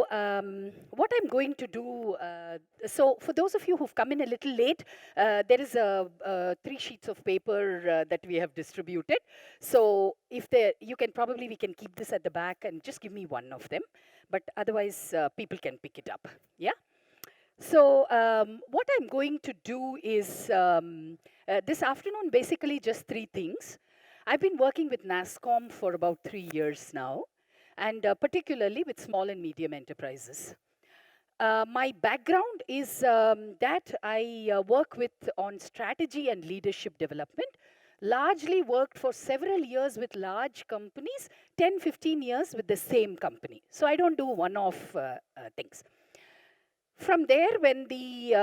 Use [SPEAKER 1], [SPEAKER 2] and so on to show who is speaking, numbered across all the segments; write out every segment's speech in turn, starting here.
[SPEAKER 1] what I'm going to do, so for those of you who've come in a little late, there is three sheets of paper that we have distributed. So if you can probably, we can keep this at the back and just give me one of them. But otherwise, people can pick it up. Yeah? So what I'm going to do is this afternoon, basically just three things. I've been working with NASSCOM for about 3 years now, and particularly with small and medium enterprises. My background is that I work with on strategy and leadership development, largely worked for several years with large companies, 10, 15 years with the same company. So I don't do one-off things. From there, when the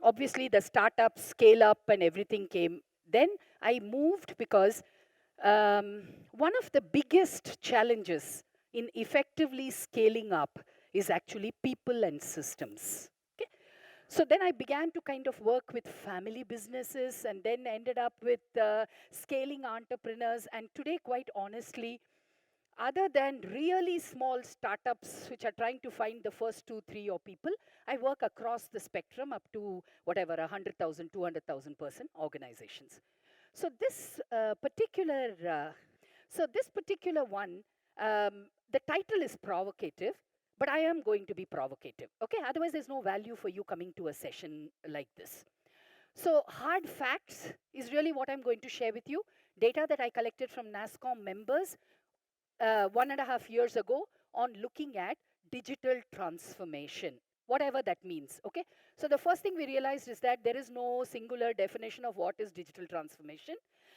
[SPEAKER 1] obviously the startup scale up and everything came, then I moved because one of the biggest challenges in effectively scaling up is actually people and systems. Okay? So then I began to kind of work with family businesses and then ended up with scaling entrepreneurs. And today, quite honestly, other than really small startups which are trying to find the first 2, 3 or people, I work across the spectrum up to whatever, 100,000, 200,000 person organizations. So this particular one, the title is provocative, but I am going to be provocative. Okay, otherwise there's no value for you coming to a session like this. So hard facts is really what I'm going to share with you. Data that I collected from NASSCOM members 1.5 years ago on looking at digital transformation, whatever that means. Okay, so the first thing we realized is that there is no singular definition of what is digital transformation,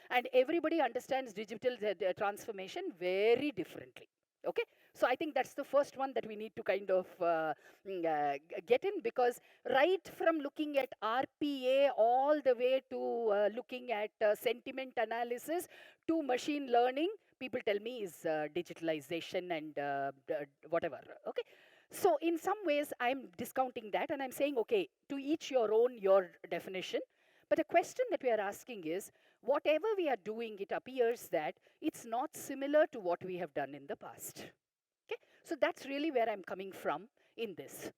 [SPEAKER 1] and everybody understands digital transformation very differently. Okay, so I think that's the first one that we need to kind of get in, because right from looking at RPA all the way to looking at sentiment analysis to machine learning, people tell me is digitalization and whatever. Okay, so in some ways I'm discounting that and I'm saying, okay, to each your own, your definition. But the question that we are asking is, whatever we are doing, it appears that it's not similar to what we have done in the past. Okay, so that's really where I'm coming from in this.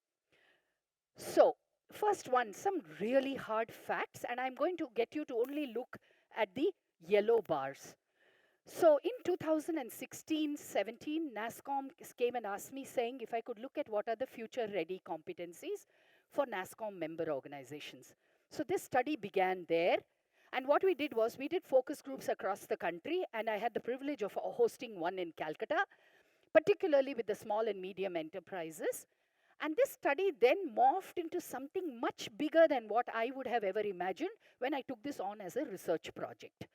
[SPEAKER 1] So first one, some really hard facts, and I'm going to get you to only look at the yellow bars. So in 2016-17, NASSCOM came and asked me saying if I could look at what are the future ready competencies for NASSCOM member organizations. So this study began there. And what we did was we did focus groups across the country, and I had the privilege of hosting one in Calcutta, particularly with the small and medium enterprises. And this study then morphed into something much bigger than what I would have ever imagined when I took this on as a research project.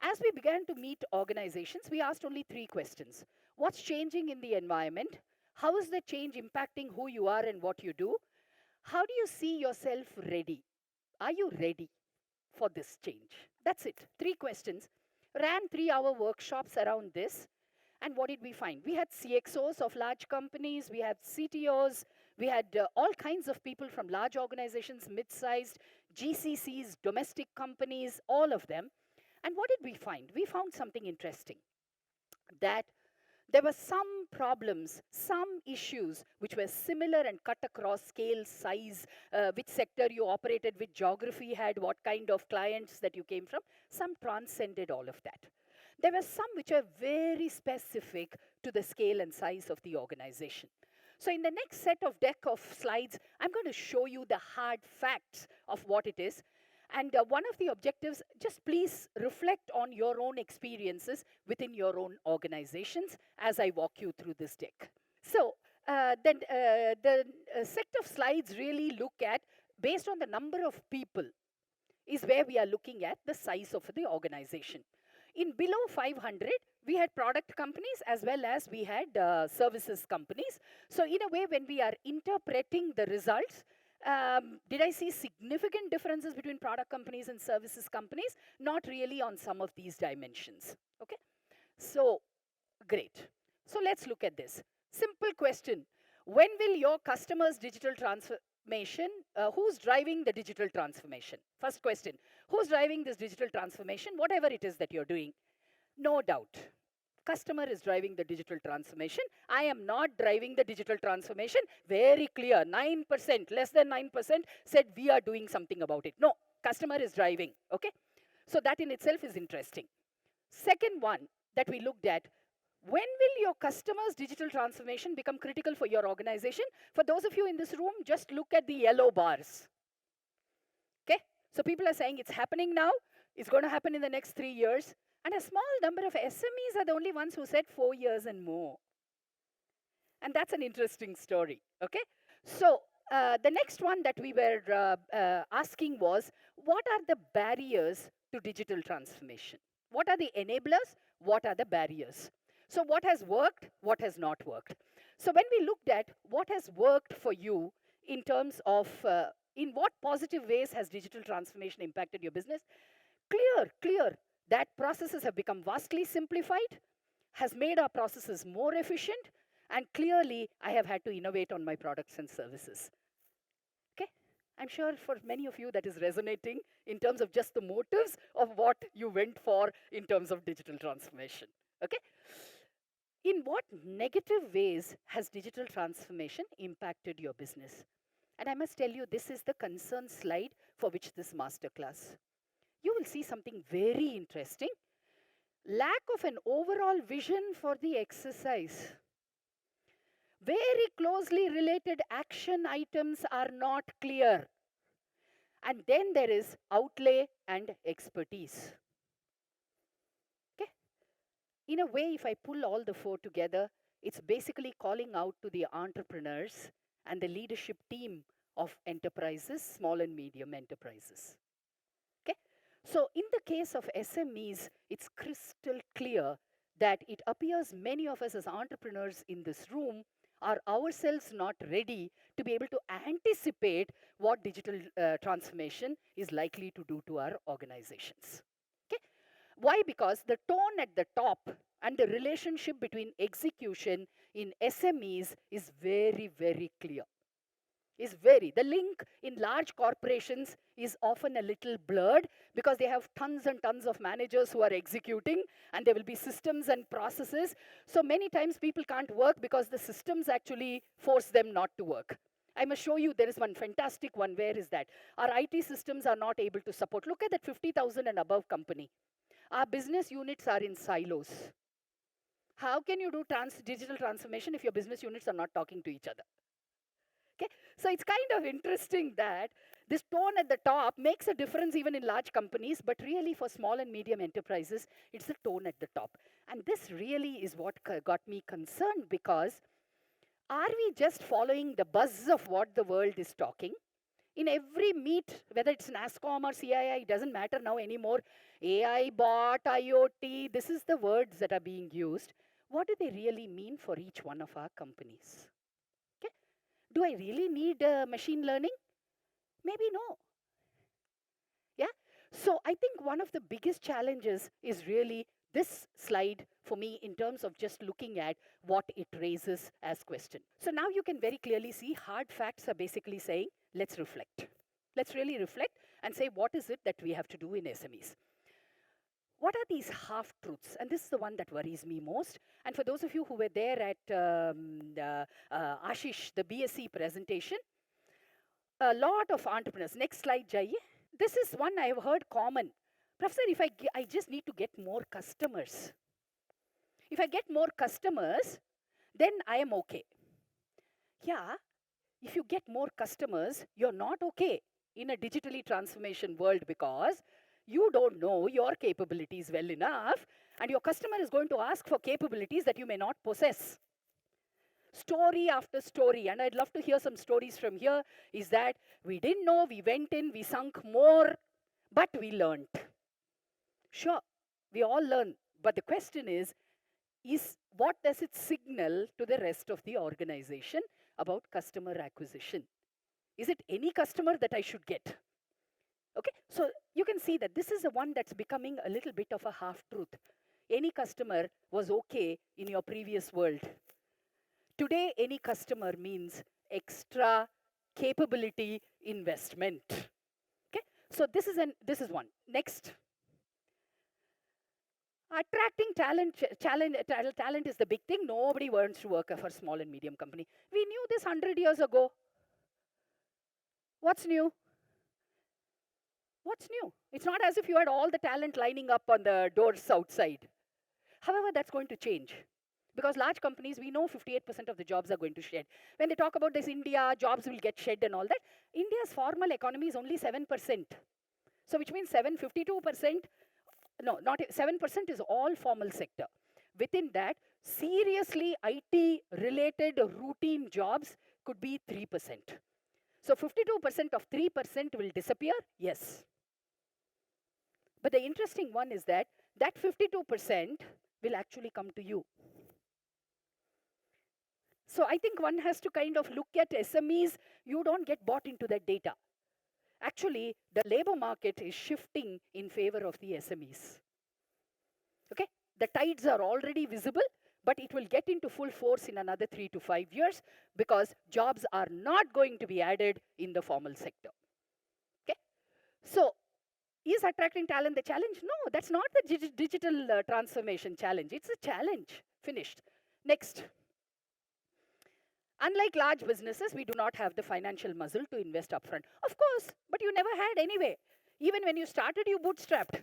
[SPEAKER 1] As we began to meet organizations, we asked only 3 questions. What's changing in the environment? How is the change impacting who you are and what you do? How do you see yourself ready? Are you ready for this change? That's it. 3 questions. Ran 3-hour workshops around this. And what did we find? We had CXOs of large companies, we had CTOs, we had all kinds of people from large organizations, mid-sized, GCCs, domestic companies, all of them. And what did we find? We found something interesting, that there were some problems, some issues which were similar and cut across scale, size, which sector you operated, which geography had, what kind of clients that you came from. Some transcended all of that. There were some which are very specific to the scale and size of the organization. So in the next set of deck of slides, I'm going to show you the hard facts of what it is. And one of the objectives, just please reflect on your own experiences within your own organizations as I walk you through this deck. So then the set of slides really look at, based on the number of people, is where we are looking at the size of the organization. In below 500, we had product companies as well as we had services companies. So in a way, when we are interpreting the results, did I see significant differences between product companies and services companies? Not really on some of these dimensions. Okay, so great. So let's look at this. Simple question. When will your customers' digital transformation, who's driving the digital transformation? First question, who's driving this digital transformation, whatever it is that you're doing? No doubt, Customer is driving the digital transformation. I am not driving the digital transformation. Very clear, 9%, less than 9% said we are doing something about it. No, customer is driving, okay? So that in itself is interesting. Second one that we looked at, when will your customers' digital transformation become critical for your organization? For those of you in this room, just look at the yellow bars. Okay? So people are saying it's happening now, it's going to happen in the next 3 years, and a small number of SMEs are the only ones who said 4 years and more. And that's an interesting story, okay? So the next one that we were asking was, what are the barriers to digital transformation? What are the enablers? What are the barriers? So what has worked? What has not worked? So when we looked at what has worked for you in terms of in what positive ways has digital transformation impacted your business? Clear that processes have become vastly simplified, has made our processes more efficient, and clearly I have had to innovate on my products and services. Okay? I'm sure for many of you that is resonating in terms of just the motives of what you went for in terms of digital transformation. Okay? In what negative ways has digital transformation impacted your business? And I must tell you, this is the concern slide for which this masterclass. You will see something very interesting. Lack of an overall vision for the exercise. Very closely related action items are not clear. And then there is outlay and expertise. Okay? In a way, if I pull all the four together, it's basically calling out to the entrepreneurs and the leadership team of enterprises, small and medium enterprises. Okay? So in the case of SMEs, it's crystal clear that it appears many of us as entrepreneurs in this room are ourselves not ready to be able to anticipate what digital transformation is likely to do to our organizations. Okay? Why? Because the tone at the top and the relationship between execution in SMEs is very, very clear. The link in large corporations is often a little blurred because they have tons and tons of managers who are executing, and there will be systems and processes. So many times people can't work because the systems actually force them not to work. I must show you, there is one fantastic one. Where is that? Our IT systems are not able to support. Look at that 50,000 and above company. Our business units are in silos. How can you do digital transformation if your business units are not talking to each other? Okay? So it's kind of interesting that this tone at the top makes a difference even in large companies, but really for small and medium enterprises, it's the tone at the top. And this really is what got me concerned, because are we just following the buzz of what the world is talking? In every meet, whether it's NASSCOM or CII, it doesn't matter now anymore. AI, bot, IoT, this is the words that are being used. What do they really mean for each one of our companies? Do I really need machine learning? Maybe no. Yeah? So I think one of the biggest challenges is really this slide for me in terms of just looking at what it raises as question. So now you can very clearly see hard facts are basically saying, let's reflect. Let's really reflect and say, what is it that we have to do in SMEs? What are these half-truths? And this is the one that worries me most. And for those of you who were there at Ashish, the BSc presentation, a lot of entrepreneurs. Next slide, Jai. This is one I have heard common. Professor, if I just need to get more customers. If I get more customers, then I am okay. Yeah, if you get more customers, you're not okay in a digitally transformation world, because you don't know your capabilities well enough, and your customer is going to ask for capabilities that you may not possess. Story after story, and I'd love to hear some stories from here, is that we didn't know, we went in, we sunk more, but we learned. Sure, we all learn, but the question is what does it signal to the rest of the organization about customer acquisition? Is it any customer that I should get? Okay, so you can see that this is the one that's becoming a little bit of a half-truth. Any customer was okay in your previous world. Today, any customer means extra capability investment. Okay, so this is one. Next. Attracting talent is the big thing. Nobody wants to work for a small and medium company. We knew this 100 years ago. What's new? What's new? It's not as if you had all the talent lining up on the doors outside. However, that's going to change. Because large companies, we know 58% of the jobs are going to shed. When they talk about this India, jobs will get shed and all that, India's formal economy is only 7%. So which means 52%, no, not 7% is all formal sector. Within that, seriously IT related routine jobs could be 3%. So 52% of 3% will disappear, yes. But the interesting one is that 52% will actually come to you. So I think one has to kind of look at SMEs. You don't get bought into that data. Actually, the labor market is shifting in favor of the SMEs. Okay, the tides are already visible, but it will get into full force in another 3 to 5 years because jobs are not going to be added in the formal sector. Okay, so is attracting talent the challenge? No, that's not the digital transformation challenge. It's a challenge. Finished. Next. Unlike large businesses, we do not have the financial muscle to invest upfront. Of course, but you never had anyway. Even when you started, you bootstrapped.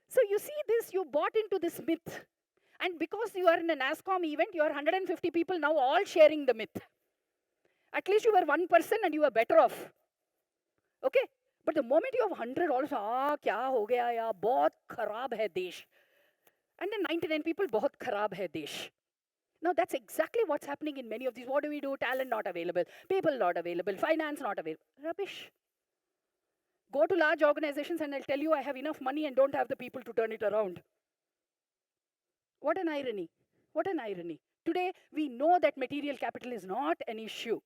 [SPEAKER 1] So you see this, you bought into this myth. And because you are in a NASSCOM event, you are 150 people now all sharing the myth. At least you were one person and you were better off. Okay? But the moment you have 100 also, kya ho gaya ya, bahut kharab hai desh. And then 99 people, bahut kharab hai desh. Now that's exactly what's happening in many of these. What do we do? Talent not available, people not available, finance not available. Rubbish. Go to large organizations and I'll tell you I have enough money and don't have the people to turn it around. What an irony. What an irony. Today, we know that material capital is not an issue.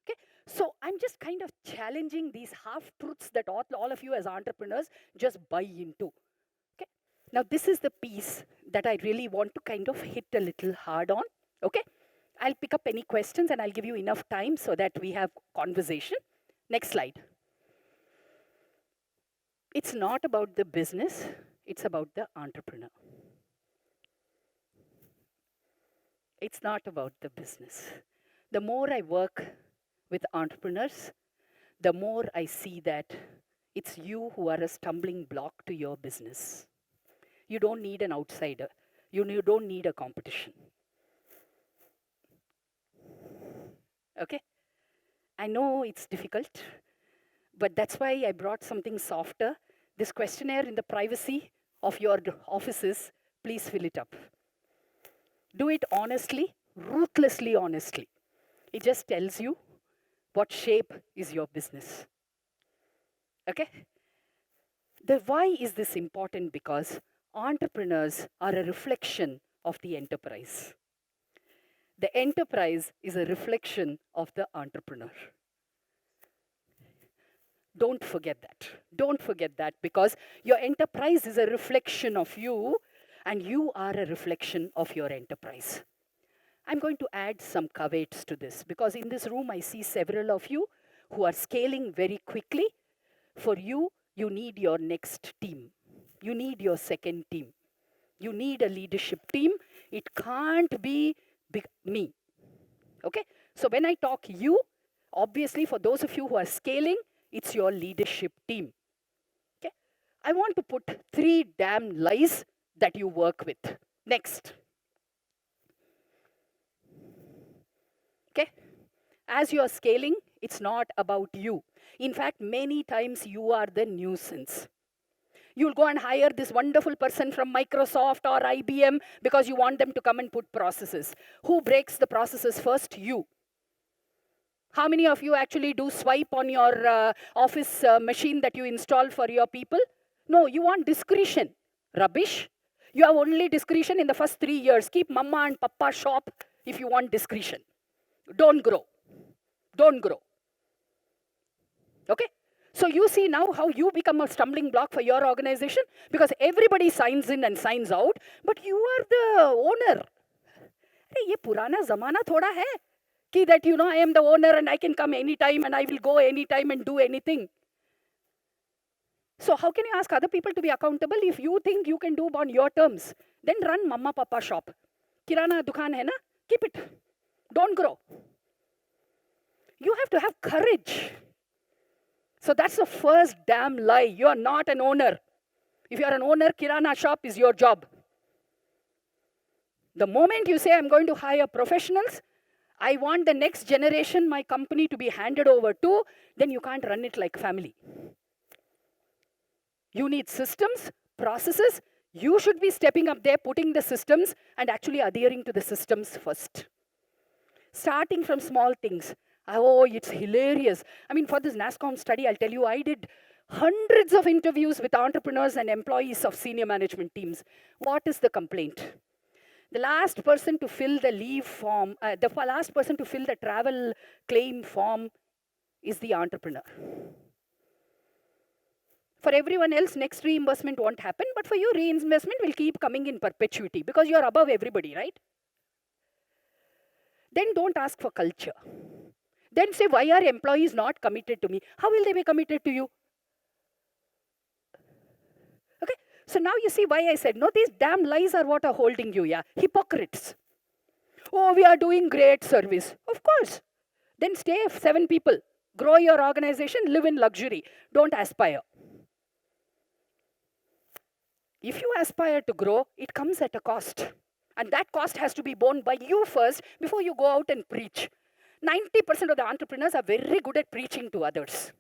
[SPEAKER 1] Okay? So I'm just kind of challenging these half-truths that all of you as entrepreneurs just buy into. Okay? Now, this is the piece that I really want to kind of hit a little hard on. Okay? I'll pick up any questions and I'll give you enough time so that we have conversation. Next slide. It's not about the business, it's about the entrepreneur. It's not about the business. The more I work with entrepreneurs, the more I see that it's you who are a stumbling block to your business. You don't need an outsider. You don't need a competition. Okay? I know it's difficult, but that's why I brought something softer. This questionnaire in the privacy of your offices, please fill it up. Do it honestly, ruthlessly honestly. It just tells you what shape is your business. Okay? The why is this important? Because entrepreneurs are a reflection of the enterprise. The enterprise is a reflection of the entrepreneur. Don't forget that. Don't forget that, because your enterprise is a reflection of you and you are a reflection of your enterprise. I'm going to add some caveats to this because in this room I see several of you who are scaling very quickly. For you, you need your next team. You need your second team. You need a leadership team. It can't be me. Okay? So when I talk you, obviously for those of you who are scaling, it's your leadership team. Okay? I want to put 3 damn lies that you work with. Next. Okay? As you are scaling, it's not about you. In fact, many times you are the nuisance. You'll go and hire this wonderful person from Microsoft or IBM because you want them to come and put processes. Who breaks the processes first? You. How many of you actually do swipe on your office machine that you install for your people? No, you want discretion. Rubbish. You have only discretion in the first 3 years. Keep mama and papa shop if you want discretion. Don't grow. Don't grow. Okay? So you see now how you become a stumbling block for your organization because everybody signs in and signs out, but you are the owner. Hey, ye purana zamana thoda hai ki that I am the owner and I can come anytime and I will go anytime and do anything. So how can you ask other people to be accountable if you think you can do on your terms? Then run mama papa shop. Kirana dukan hai na? Keep it. Don't grow. You have to have courage. So that's the first damn lie. You are not an owner. If you are an owner, kirana shop is your job. The moment you say, I'm going to hire professionals, I want the next generation, my company to be handed over to, then you can't run it like family. You need systems, processes. You should be stepping up there, putting the systems and actually adhering to the systems first. Starting from small things. Oh, it's hilarious. I mean, for this NASSCOM study, I'll tell you, I did hundreds of interviews with entrepreneurs and employees of senior management teams. What is the complaint? The last person to fill the leave form, the last person to fill the travel claim form is the entrepreneur. For everyone else, next reimbursement won't happen, but for you, reimbursement will keep coming in perpetuity because you're above everybody, right? Then don't ask for culture. Then say, why are employees not committed to me? How will they be committed to you? Okay, so now you see why I said, no, these damn lies are what are holding you, yeah? Hypocrites. Oh, we are doing great service. Of course. Then stay 7 people. Grow your organization, live in luxury. Don't aspire. If you aspire to grow, it comes at a cost. And that cost has to be borne by you first before you go out and preach. 90% of the entrepreneurs are very good at preaching to others.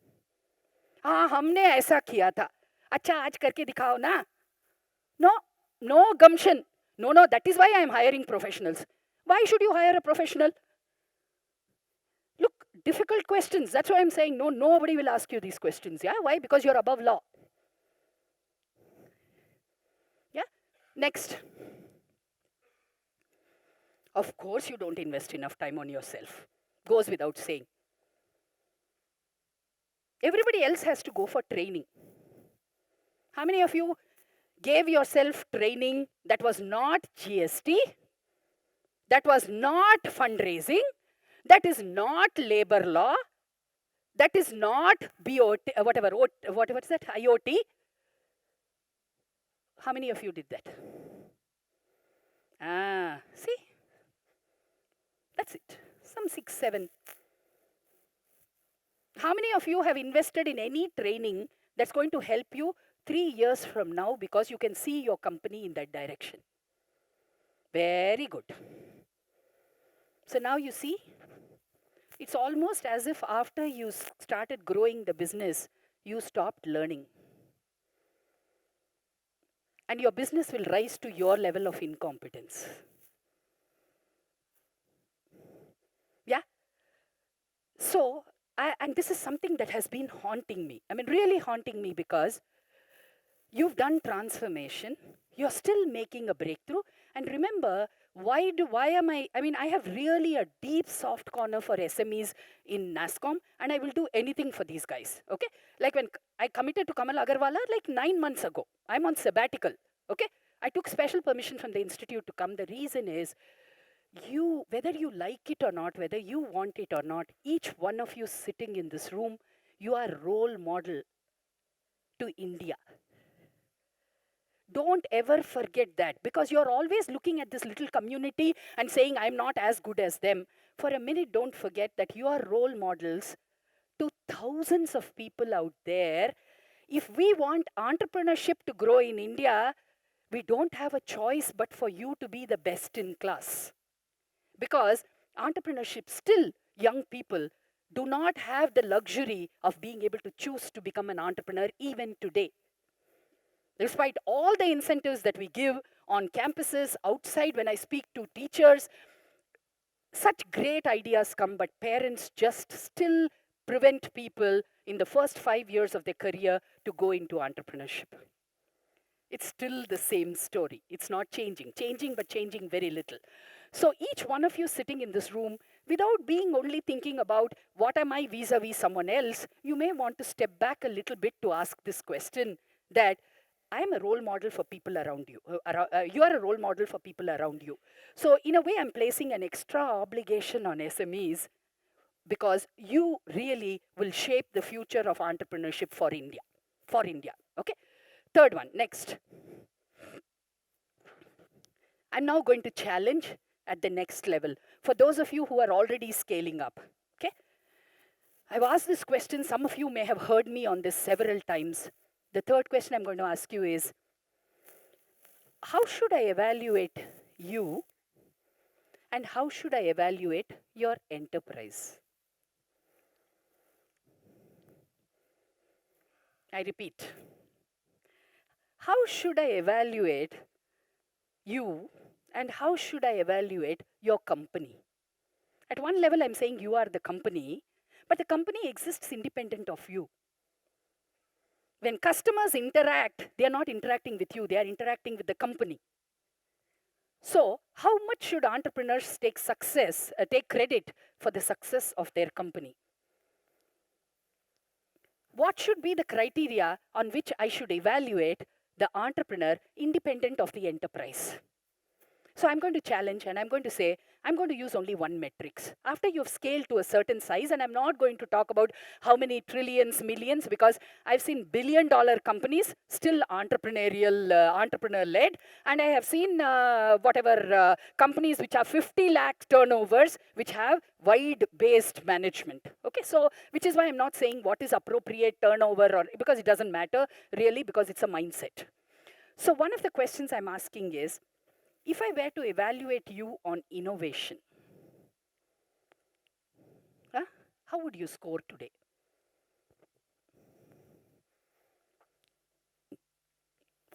[SPEAKER 1] हाँ हमने ऐसा किया था अच्छा आज करके दिखाओ ना no gumption no that is why I am hiring professionals. Why should you hire a professional? Look, difficult questions. That's why I'm saying no, nobody will ask you these questions. Yeah, why? Because you're above law. Yeah, next. Of course you don't invest enough time on yourself. Goes without saying. Everybody else has to go for training. How many of you gave yourself training that was not GST, that was not fundraising, that is not labor law, that is not BOT, whatever is that, IoT? How many of you did that? See? That's it. Some 6, 7. How many of you have invested in any training that's going to help you 3 years from now because you can see your company in that direction? Very good. So now you see, it's almost as if after you started growing the business, you stopped learning. And your business will rise to your level of incompetence. Yeah? So, and this is something that has been haunting me. I mean, really haunting me because you've done transformation, you're still making a breakthrough. And remember, I have really a deep soft corner for SMEs in NASSCOM, and I will do anything for these guys, okay? Like when I committed to Kamal Agarwala, like 9 months ago, I'm on sabbatical, okay? I took special permission from the institute to come. The reason is, whether you like it or not, whether you want it or not, each one of you sitting in this room, you are a role model to India. Don't ever forget that, because you're always looking at this little community and saying, I'm not as good as them. For a minute, don't forget that you are role models to thousands of people out there. If we want entrepreneurship to grow in India, we don't have a choice but for you to be the best in class. Because entrepreneurship, still young people do not have the luxury of being able to choose to become an entrepreneur even today. Despite all the incentives that we give on campuses, outside, when I speak to teachers, such great ideas come, but parents just still prevent people in the first 5 years of their career to go into entrepreneurship. It's still the same story. It's not changing, but changing very little. So each one of you sitting in this room, without being only thinking about what am I vis-a-vis someone else, you may want to step back a little bit to ask this question that, I am a role model for people around you. You are a role model for people around you. So in a way, I'm placing an extra obligation on SMEs because you really will shape the future of entrepreneurship for India. Okay. Third one, next. I'm now going to challenge at the next level. For those of you who are already scaling up, okay? I've asked this question, some of you may have heard me on this several times. The third question I'm going to ask you is, how should I evaluate you and how should I evaluate your enterprise? I repeat, how should I evaluate you and how should I evaluate your company? At one level, I'm saying you are the company, but the company exists independent of you. When customers interact, they are not interacting with you, they are interacting with the company. So, how much should entrepreneurs take credit for the success of their company? What should be the criteria on which I should evaluate the entrepreneur independent of the enterprise? So I'm going to challenge and I'm going to say, I'm going to use only one metrics. After you've scaled to a certain size, and I'm not going to talk about how many trillions, millions, because I've seen billion-dollar companies still entrepreneur-led, and I have seen companies which have 50 lakh turnovers, which have wide-based management. Okay, so which is why I'm not saying what is appropriate turnover, or because it doesn't matter really, because it's a mindset. So one of the questions I'm asking is, if I were to evaluate you on innovation, how would you score today?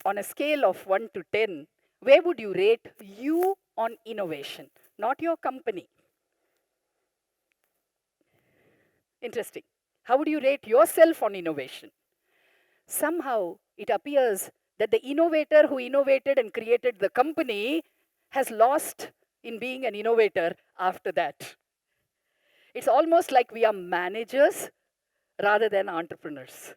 [SPEAKER 1] On a scale of 1 to 10, where would you rate you on innovation? Not your company. Interesting. How would you rate yourself on innovation? Somehow, it appears that the innovator who innovated and created the company has lost in being an innovator after that. It's almost like we are managers rather than entrepreneurs.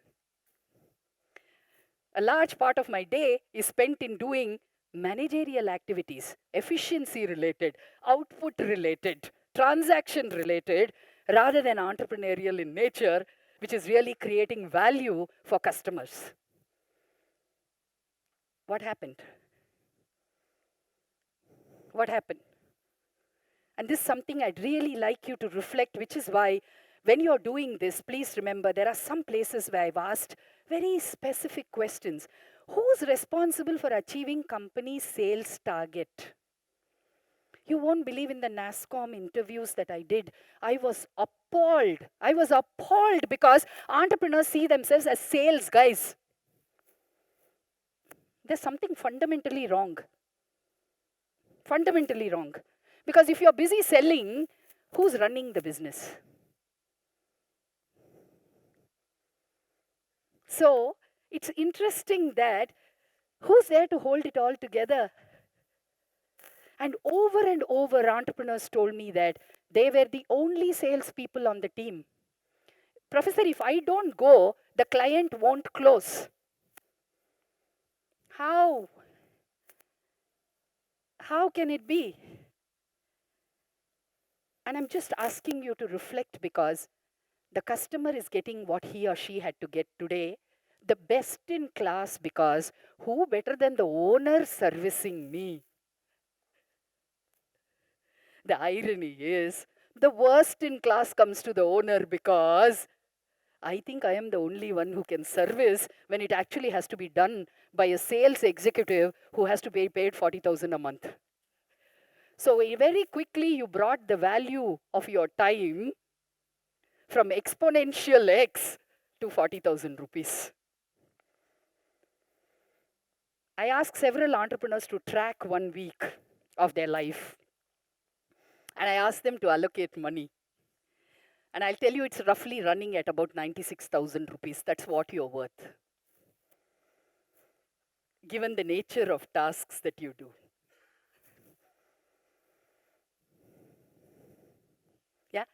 [SPEAKER 1] A large part of my day is spent in doing managerial activities, efficiency related, output related, transaction related, rather than entrepreneurial in nature, which is really creating value for customers. What happened? What happened? And this is something I'd really like you to reflect, which is why when you're doing this, please remember there are some places where I've asked very specific questions. Who's responsible for achieving company sales target? You won't believe in the NASSCOM interviews that I did. I was appalled. I was appalled because entrepreneurs see themselves as sales guys. There's something fundamentally wrong. Fundamentally wrong. Because if you're busy selling, who's running the business? So it's interesting that who's there to hold it all together? And over, entrepreneurs told me that they were the only salespeople on the team. Professor, if I don't go, the client won't close. How? How can it be? And I'm just asking you to reflect because the customer is getting what he or she had to get today, the best in class, because who better than the owner servicing me? The irony is, the worst in class comes to the owner because I think I am the only one who can service when it actually has to be done by a sales executive who has to be paid 40,000 a month. So very quickly you brought the value of your time from exponential X to 40,000 rupees. I asked several entrepreneurs to track 1 week of their life. And I asked them to allocate money. And I'll tell you, it's roughly running at about 96,000 rupees. That's what you're worth, given the nature of tasks that you do. Yeah?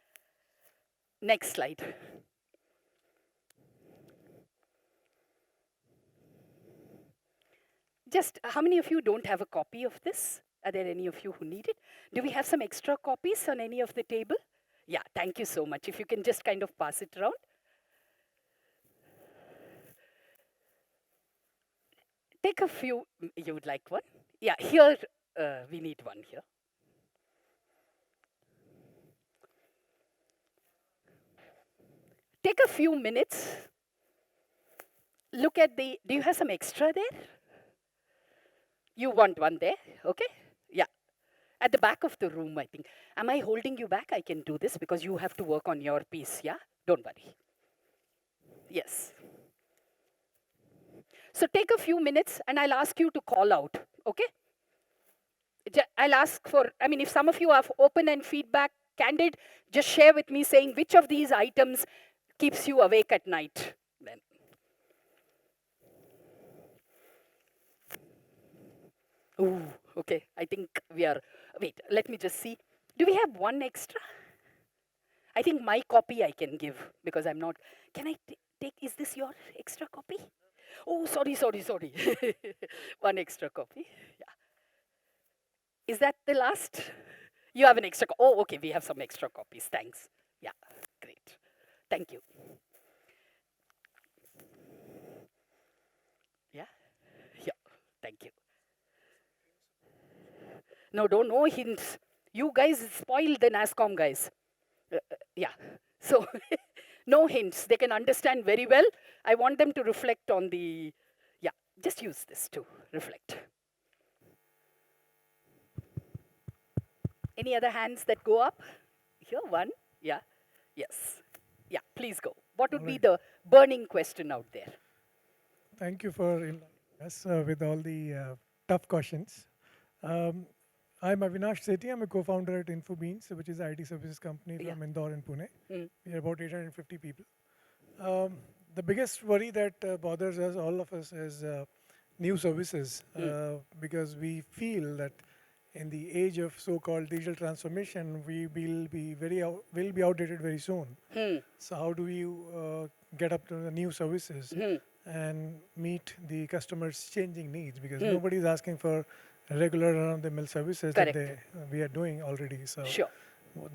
[SPEAKER 1] Next slide. Just how many of you don't have a copy of this? Are there any of you who need it? Do we have some extra copies on any of the table? Yeah, thank you so much. If you can just kind of pass it around. take a few, you would like one? Yeah, here, we need one here. Take a few minutes, look at the, do you have some extra there? You want one there, okay? Yeah, at the back of the room, I think. Am I holding you back? I can do this because you have to work on your piece, yeah? Don't worry. Yes. So take a few minutes and I'll ask you to call out, okay? I'll ask for, I mean, if some of you are open and feedback, candid, just share with me saying which of these items keeps you awake at night. Then. Ooh, okay, I think we are, wait, let me just see. Do we have one extra? I think my copy I can give because I'm not, can I take, is this your extra copy? Oh, sorry. One extra copy, yeah. Is that the last? You have an extra, oh, okay, we have some extra copies, thanks. Yeah, great, thank you. Yeah, thank you. No, no hints. You guys spoiled the NASSCOM guys. Yeah, so no hints. They can understand very well. I want them to reflect on the, yeah, just use this to reflect. Any other hands that go up? Here, one, yeah, yes. Yeah, please go. What would be the burning question out there?
[SPEAKER 2] Thank you for enlightening us with all the tough questions. I'm Avinash Sethi. I'm a co-founder at InfoBeans, which is an IT services company from Indore and Pune. We are about 850 people. The biggest worry that bothers us, all of us, is new services, because we feel that in the age of so-called digital transformation, we will be outdated very soon. So how do we get up to the new services and meet the customers' changing needs? Because nobody is asking for regular run-of-the-mill services that we are doing already. So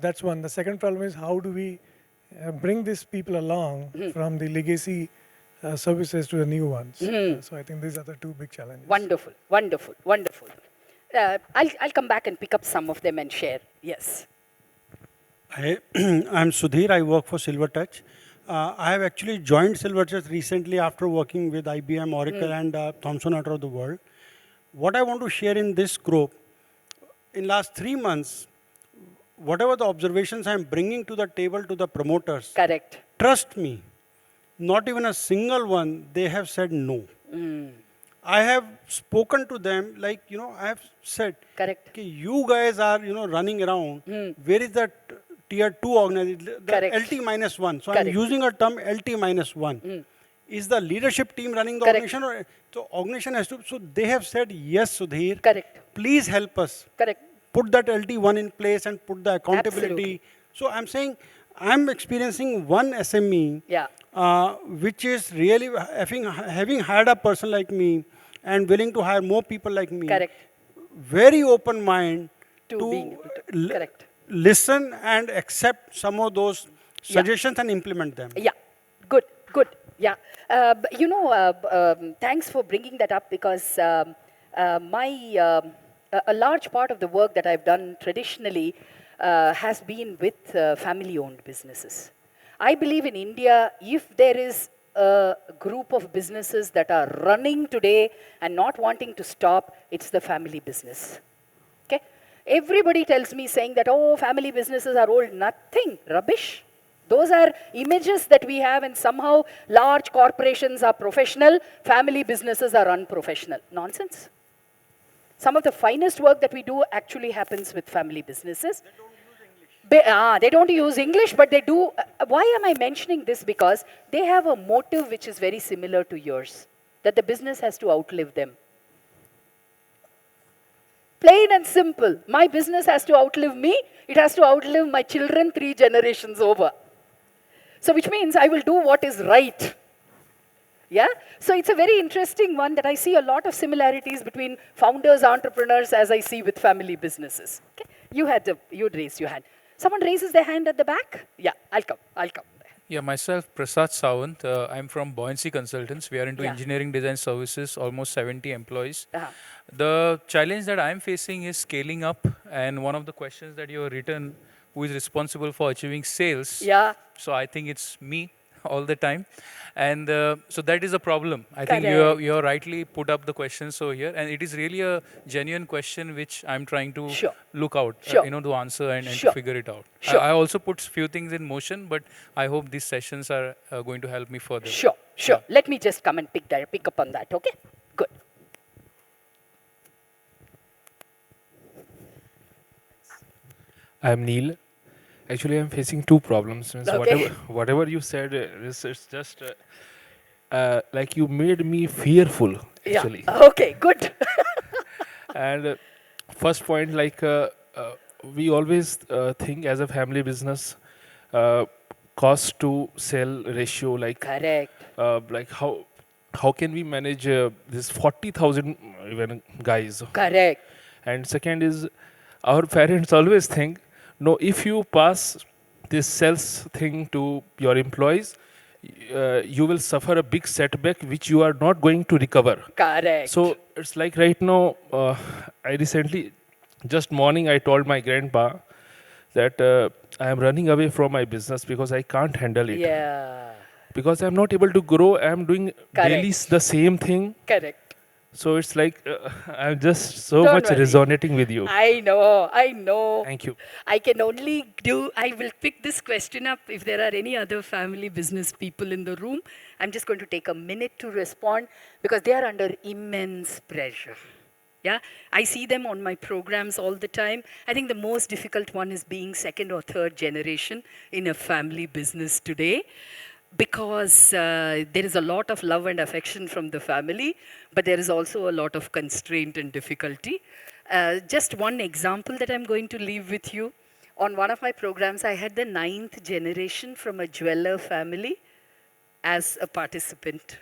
[SPEAKER 2] that's one. The second problem is how do we bring these people along from the legacy services to the new ones? So I think these are the two big challenges.
[SPEAKER 1] Wonderful. I'll come back and pick up some of them and share. Yes.
[SPEAKER 3] I'm Sudhir. I work for Silvertouch. I have actually joined Silvertouch recently after working with IBM, Oracle, and Thomson Reuters of the world. What I want to share in this group, in last 3 months, whatever the observations I'm bringing to the table to the promoters, trust me, not even a single one, they have said no. I have spoken to them, like, I have said, okay, you guys are, running around. Where is that tier 2 organization, the LT-1? So I'm using a term LT-1. Is the leadership team running the organization? Or, so organization has to, so they have said, yes, Sudhir, please help us. Put that LT1 in place and put the accountability.
[SPEAKER 1] Absolutely.
[SPEAKER 3] So I'm saying, I'm experiencing one SME, which is really having hired a person like me and willing to hire more people like me. Very open mind to listen and accept some of those suggestions and implement them.
[SPEAKER 1] Yeah, good. Yeah, thanks for bringing that up because a large part of the work that I've done traditionally has been with family-owned businesses. I believe in India, if there is a group of businesses that are running today and not wanting to stop, it's the family business. Okay? Everybody tells me saying that, oh, family businesses are old. Nothing. Rubbish. Those are images that we have, and somehow large corporations are professional, family businesses are unprofessional. Nonsense. Some of the finest work that we do actually happens with family businesses. They don't use English, but they do. Why am I mentioning this? Because they have a motive which is very similar to yours, that the business has to outlive them. Plain and simple. My business has to outlive me. It has to outlive my children 3 generations over. So which means I will do what is right. Yeah? So it's a very interesting one that I see a lot of similarities between founders, entrepreneurs, as I see with family businesses. Okay? You'd raise your hand. Someone raises their hand at the back? Yeah, I'll come.
[SPEAKER 4] Yeah, myself, Prasad Sawant. I'm from Buoyancy Consultants. We are into
[SPEAKER 1] Yeah.
[SPEAKER 4] engineering design services, almost 70 employees.
[SPEAKER 1] Uh-huh.
[SPEAKER 4] The challenge that I'm facing is scaling up, and one of the questions that you have written, who is responsible for achieving sales?
[SPEAKER 1] Yeah,
[SPEAKER 4] So I think it's me all the time, and so that is a problem. I think
[SPEAKER 1] correct.
[SPEAKER 4] you have rightly put up the question so here, and it is really a genuine question which I'm trying to
[SPEAKER 1] Sure.
[SPEAKER 4] look out,
[SPEAKER 1] Sure.
[SPEAKER 4] to answer and to
[SPEAKER 1] Sure.
[SPEAKER 4] figure it out.
[SPEAKER 1] Sure.
[SPEAKER 4] I also put few things in motion, but I hope these sessions are going to help me further.
[SPEAKER 1] Sure, sure. Let me just come and pick up on that, okay? Good.
[SPEAKER 5] I'm Neil. Actually, I'm facing two problems. Means
[SPEAKER 1] Okay.
[SPEAKER 5] whatever you said is it's just like you made me fearful.
[SPEAKER 1] Yeah.
[SPEAKER 5] Actually,
[SPEAKER 1] Okay, good.
[SPEAKER 5] and first point, like we always think as a family business, cost to sell ratio,
[SPEAKER 1] Correct.
[SPEAKER 5] like how can we manage this 40,000 even guys?
[SPEAKER 1] Correct.
[SPEAKER 5] And second is, our parents always think, no, if you pass this sales thing to your employees, you will suffer a big setback which you are not going to recover.
[SPEAKER 1] Correct.
[SPEAKER 5] So it's like right now, I recently, just morning, I told my grandpa that I am running away from my business because I can't handle it.
[SPEAKER 1] Yeah.
[SPEAKER 5] Because I'm not able to grow, I'm doing daily
[SPEAKER 1] Correct.
[SPEAKER 5] the same thing.
[SPEAKER 1] Correct.
[SPEAKER 5] So it's like I'm just so
[SPEAKER 1] Don't
[SPEAKER 5] much
[SPEAKER 1] worry.
[SPEAKER 5] resonating with you.
[SPEAKER 1] I know, I know.
[SPEAKER 5] Thank you.
[SPEAKER 1] I can only I will pick this question up if there are any other family business people in the room. I'm just going to take a minute to respond because they are under immense pressure. Yeah, I see them on my programs all the time. I think the most difficult one is being second or third generation in a family business today, because there is a lot of love and affection from the family, but there is also a lot of constraint and difficulty. Just one example that I'm going to leave with you. On one of my programs, I had the 9th generation from a jeweler family as a participant.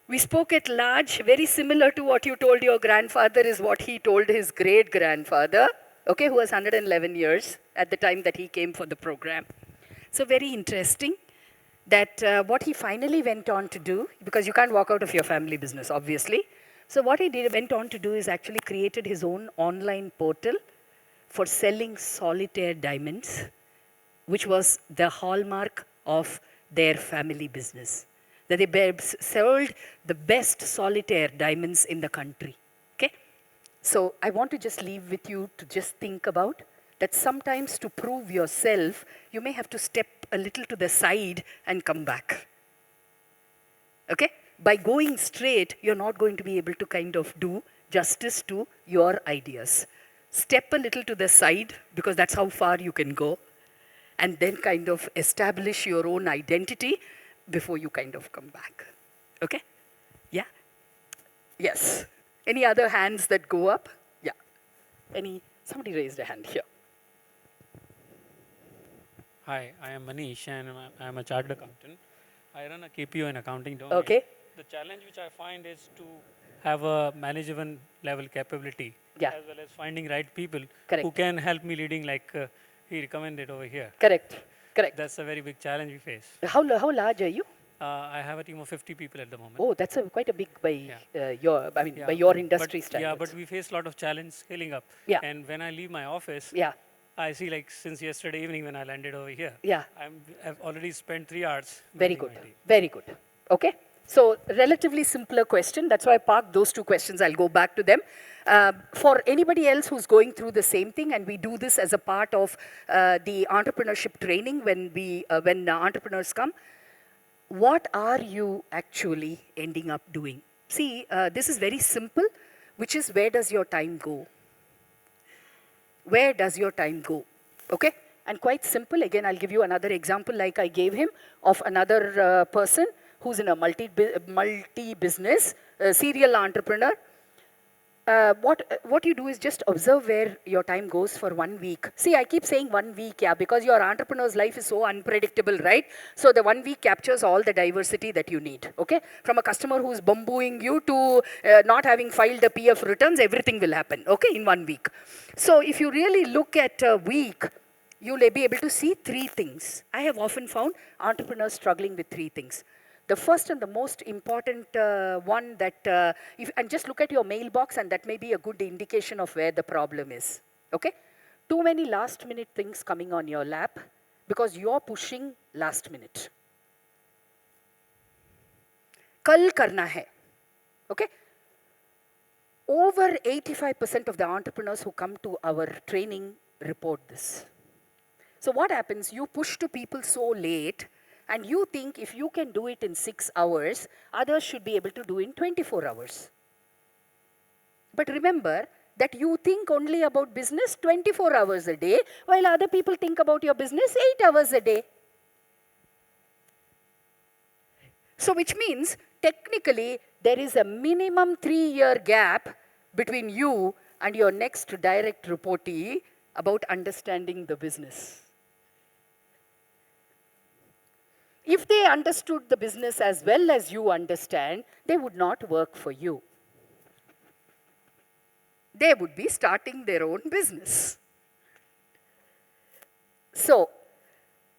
[SPEAKER 1] We spoke at large, very similar to what you told your grandfather is what he told his great-grandfather, okay, who was 111 years at the time that he came for the program. So very interesting that what he finally went on to do, because you can't walk out of your family business, obviously. So what he went on to do is actually created his own online portal for selling solitaire diamonds, which was the hallmark of their family business. That they sold the best solitaire diamonds in the country, okay? So I want to just leave with you to just think about that sometimes to prove yourself, you may have to step a little to the side and come back. Okay? By going straight, you're not going to be able to kind of do justice to your ideas. Step a little to the side, because that's how far you can go, and then kind of establish your own identity before you kind of come back. Okay? Yeah? Yes. Any other hands that go up? Yeah. Somebody raised a hand here.
[SPEAKER 6] Hi, I am Manish and I am a chartered accountant. I run a KPO in accounting domain.
[SPEAKER 1] Okay.
[SPEAKER 6] The challenge which I find is to have a management level capability,
[SPEAKER 1] Yeah.
[SPEAKER 6] as well as finding right people
[SPEAKER 1] Correct.
[SPEAKER 6] who can help me leading like he recommended over here.
[SPEAKER 1] Correct. Correct.
[SPEAKER 6] That's a very big challenge we face.
[SPEAKER 1] How large are you?
[SPEAKER 6] I have a team of 50 people at the moment.
[SPEAKER 1] Oh, that's quite a big by
[SPEAKER 6] Yeah.
[SPEAKER 1] by your industry standards.
[SPEAKER 6] Yeah, but we face a lot of challenge scaling up.
[SPEAKER 1] Yeah.
[SPEAKER 6] And when I leave my office,
[SPEAKER 1] Yeah.
[SPEAKER 6] I see like since yesterday evening when I landed over here,
[SPEAKER 1] Yeah.
[SPEAKER 6] I've already spent 3 hours.
[SPEAKER 1] Very
[SPEAKER 6] managing
[SPEAKER 1] good.
[SPEAKER 6] my team.
[SPEAKER 1] Very good. Okay. So relatively simpler question. That's why I parked those two questions. I'll go back to them. For anybody else who's going through the same thing, and we do this as a part of the entrepreneurship training when entrepreneurs come, what are you actually ending up doing? See, this is very simple, which is where does your time go? Where does your time go? Okay? And quite simple, again, I'll give you another example like I gave him of another person who's in a multi-business, serial entrepreneur. What you do is just observe where your time goes for 1 week. See, I keep saying 1 week, yeah, because your entrepreneur's life is so unpredictable, right? So the 1 week captures all the diversity that you need, okay? From a customer who's bambooing you to not having filed the PF returns, everything will happen, okay, in 1 week. So if you really look at a week, you'll be able to see three things. I have often found entrepreneurs struggling with three things. The first and the most important one that, and just look at your mailbox and that may be a good indication of where the problem is, okay? Too many last minute things coming on your lap because you're pushing last minute. Kal karna hai, okay? Over 85% of the entrepreneurs who come to our training report this. So what happens, you push to people so late and you think if you can do it in 6 hours, others should be able to do in 24 hours. But remember that you think only about business 24 hours a day, while other people think about your business 8 hours a day. So which means, technically, there is a minimum 3-year gap between you and your next direct reportee about understanding the business. If they understood the business as well as you understand, they would not work for you. They would be starting their own business. So,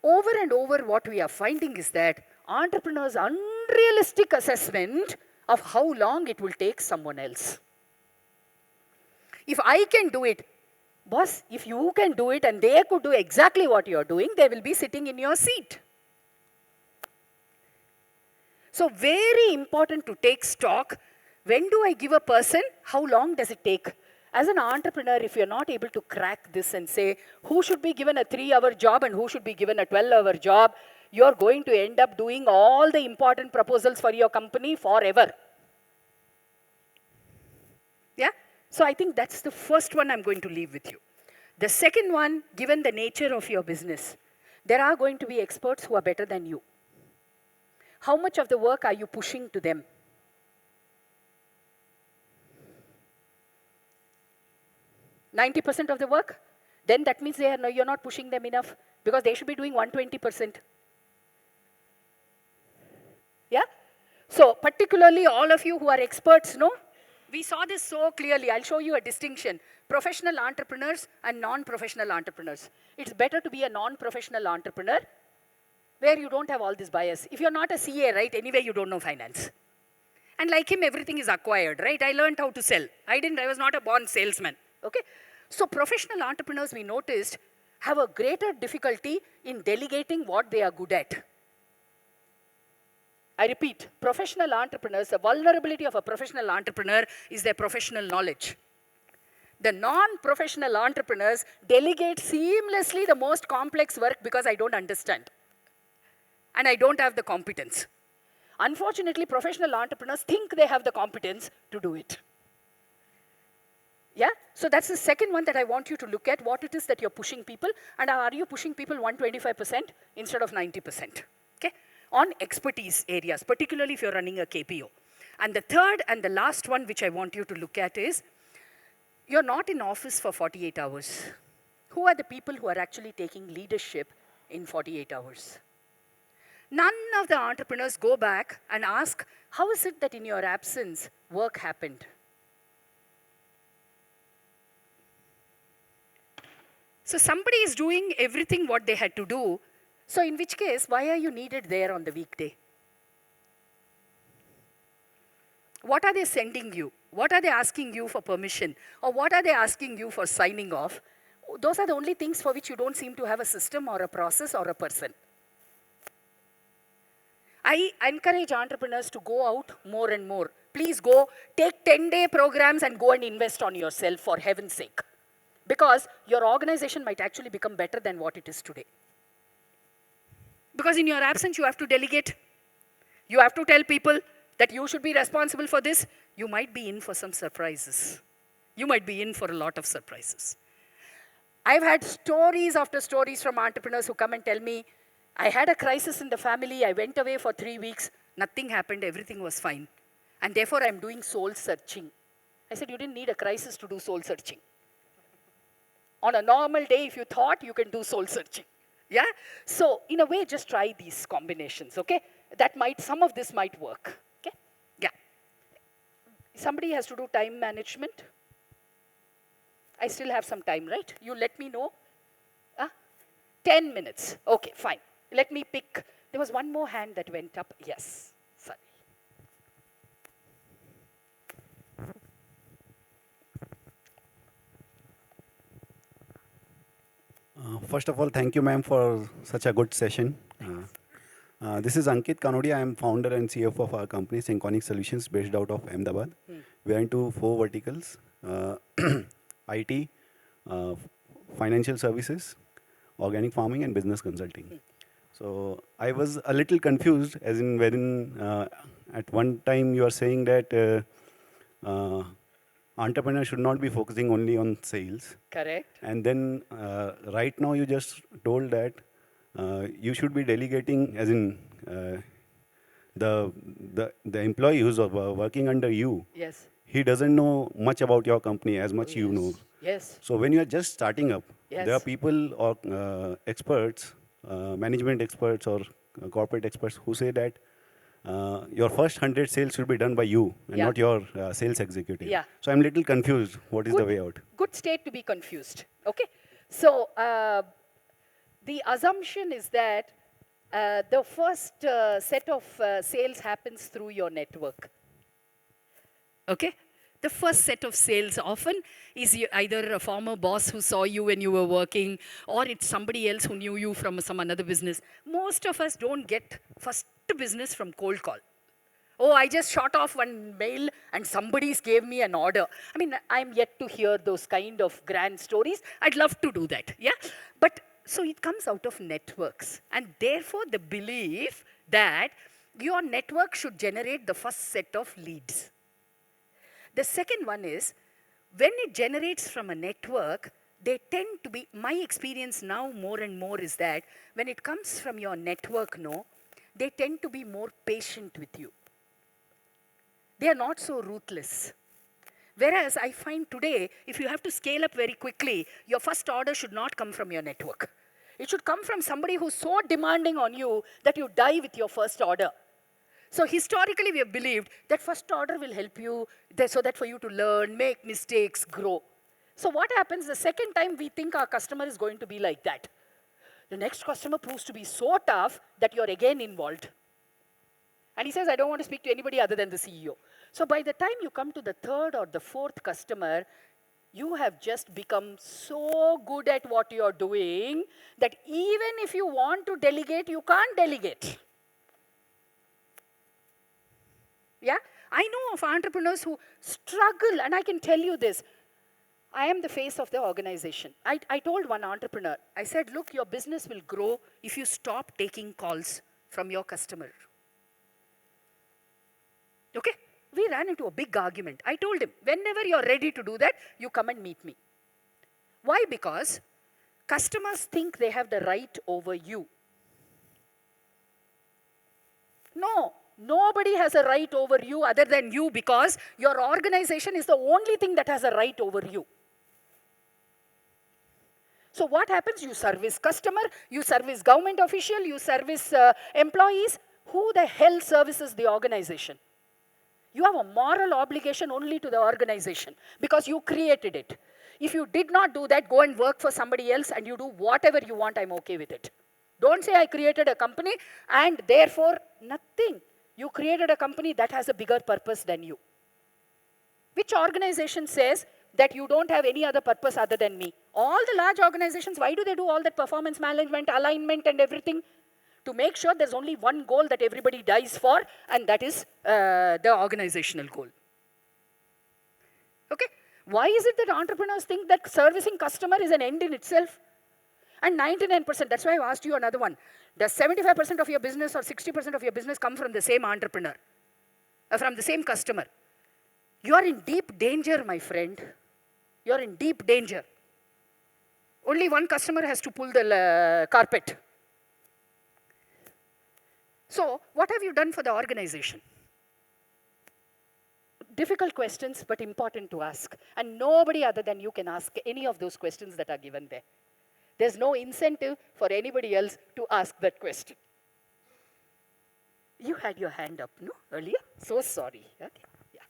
[SPEAKER 1] over and over what we are finding is that entrepreneurs' unrealistic assessment of how long it will take someone else. If I can do it, boss, if you can do it and they could do exactly what you're doing, they will be sitting in your seat. So very important to take stock. When do I give a person? How long does it take? As an entrepreneur, if you're not able to crack this and say, who should be given a 3-hour job and who should be given a 12-hour job, you're going to end up doing all the important proposals for your company forever. Yeah? So I think that's the first one I'm going to leave with you. The second one, given the nature of your business, there are going to be experts who are better than you. How much of the work are you pushing to them? %90 of the work? Then that means you're not pushing them enough because they should be doing 120%. Yeah? So particularly all of you who are experts, no? We saw this so clearly. I'll show you a distinction. Professional entrepreneurs and non-professional entrepreneurs. It's better to be a non-professional entrepreneur where you don't have all this bias. If you're not a CA, right, anyway you don't know finance. And like him, everything is acquired, right? I learned how to sell. I was not a born salesman, okay? So professional entrepreneurs, we noticed, have a greater difficulty in delegating what they are good at. I repeat, professional entrepreneurs, the vulnerability of a professional entrepreneur is their professional knowledge. The non-professional entrepreneurs delegate seamlessly the most complex work because I don't understand. And I don't have the competence. Unfortunately, professional entrepreneurs think they have the competence to do it. Yeah? So that's the second one that I want you to look at, what it is that you're pushing people, and are you pushing people 125% instead of 90%? Okay? On expertise areas, particularly if you're running a KPO. And the third and the last one which I want you to look at is, you're not in office for 48 hours. Who are the people who are actually taking leadership in 48 hours? None of the entrepreneurs go back and ask, how is it that in your absence, work happened? So somebody is doing everything what they had to do. So in which case, why are you needed there on the weekday? What are they sending you? What are they asking you for permission? Or what are they asking you for signing off? Those are the only things for which you don't seem to have a system or a process or a person. I encourage entrepreneurs to go out more and more. Please go, take 10-day programs and go and invest on yourself for heaven's sake. Because your organization might actually become better than what it is today. Because in your absence, you have to delegate. You have to tell people that you should be responsible for this. You might be in for some surprises. You might be in for a lot of surprises. I've had stories after stories from entrepreneurs who come and tell me, I had a crisis in the family, I went away for 3 weeks, nothing happened, everything was fine. And therefore, I'm doing soul searching. I said, you didn't need a crisis to do soul searching. On a normal day, if you thought, you can do soul searching. Yeah? So, in a way, just try these combinations, okay? Some of this might work, okay? Yeah. Somebody has to do time management. I still have some time, right? You let me know. 10 minutes. Okay, fine. Let me pick. There was one more hand that went up. Yes. Sorry.
[SPEAKER 7] First of all, thank you, ma'am, for such a good session. This is Ankit Kanodia. I am founder and CFO of our company, Synchronic Solutions, based out of Ahmedabad. We are into 4 verticals, IT, financial services, organic farming, and business consulting. So I was a little confused, as in wherein at one time you are saying that entrepreneurs should not be focusing only on sales.
[SPEAKER 1] Correct.
[SPEAKER 7] And then right now you just told that you should be delegating, as in the employee who's working under you.
[SPEAKER 1] Yes.
[SPEAKER 7] He doesn't know much about your company as much you know.
[SPEAKER 1] Yes.
[SPEAKER 7] So when you are just starting up,
[SPEAKER 1] Yes.
[SPEAKER 7] there are people or experts, management experts or corporate experts who say that your first 100 sales should be done by you and
[SPEAKER 1] Yeah.
[SPEAKER 7] not your sales executive.
[SPEAKER 1] Yeah.
[SPEAKER 7] So I'm little confused. What is the way out?
[SPEAKER 1] Good state to be confused. Okay. So the assumption is that the first set of sales happens through your network. Okay. The first set of sales often is either a former boss who saw you when you were working, or it's somebody else who knew you from some another business. Most of us don't get first business from cold call. Oh, I just shot off one mail and somebody's gave me an order. I mean, I'm yet to hear those kind of grand stories. I'd love to do that, yeah? But so it comes out of networks. And therefore, the belief that your network should generate the first set of leads. The second one is, when it generates from a network, they tend to be, my experience now more and more is that when it comes from your network, they tend to be more patient with you. They are not so ruthless. Whereas I find today, if you have to scale up very quickly, your first order should not come from your network. It should come from somebody who's so demanding on you that you die with your first order. So historically, we have believed that first order will help you so that for you to learn, make mistakes, grow. So what happens the second time we think our customer is going to be like that? The next customer proves to be so tough that you're again involved. And he says, I don't want to speak to anybody other than the CEO. So by the time you come to the third or the fourth customer, you have just become so good at what you're doing that even if you want to delegate, you can't delegate. Yeah? I know of entrepreneurs who struggle, and I can tell you this. I am the face of the organization. I told one entrepreneur, I said, look, your business will grow if you stop taking calls from your customer. Okay? We ran into a big argument. I told him, whenever you're ready to do that, you come and meet me. Why? Because customers think they have the right over you. No, nobody has a right over you other than you, because your organization is the only thing that has a right over you. So what happens? You service customer, you service government official, you service employees. Who the hell services the organization? You have a moral obligation only to the organization because you created it. If you did not do that, go and work for somebody else and you do whatever you want, I'm okay with it. Don't say I created a company and therefore nothing. You created a company that has a bigger purpose than you. Which organization says that you don't have any other purpose other than me? All the large organizations, why do they do all that performance management, alignment and everything? To make sure there's only one goal that everybody dies for, and that is the organizational goal. Okay? Why is it that entrepreneurs think that servicing customer is an end in itself? And 99%, that's why I asked you another one. Does 75% of your business or 60% of your business come from the same entrepreneur? From the same customer? You are in deep danger, my friend. You are in deep danger. Only one customer has to pull the carpet. So, what have you done for the organization? Difficult questions, but important to ask. And nobody other than you can ask any of those questions that are given there. There's no incentive for anybody else to ask that question. You had your hand up, no, earlier? So sorry. Okay. Yeah.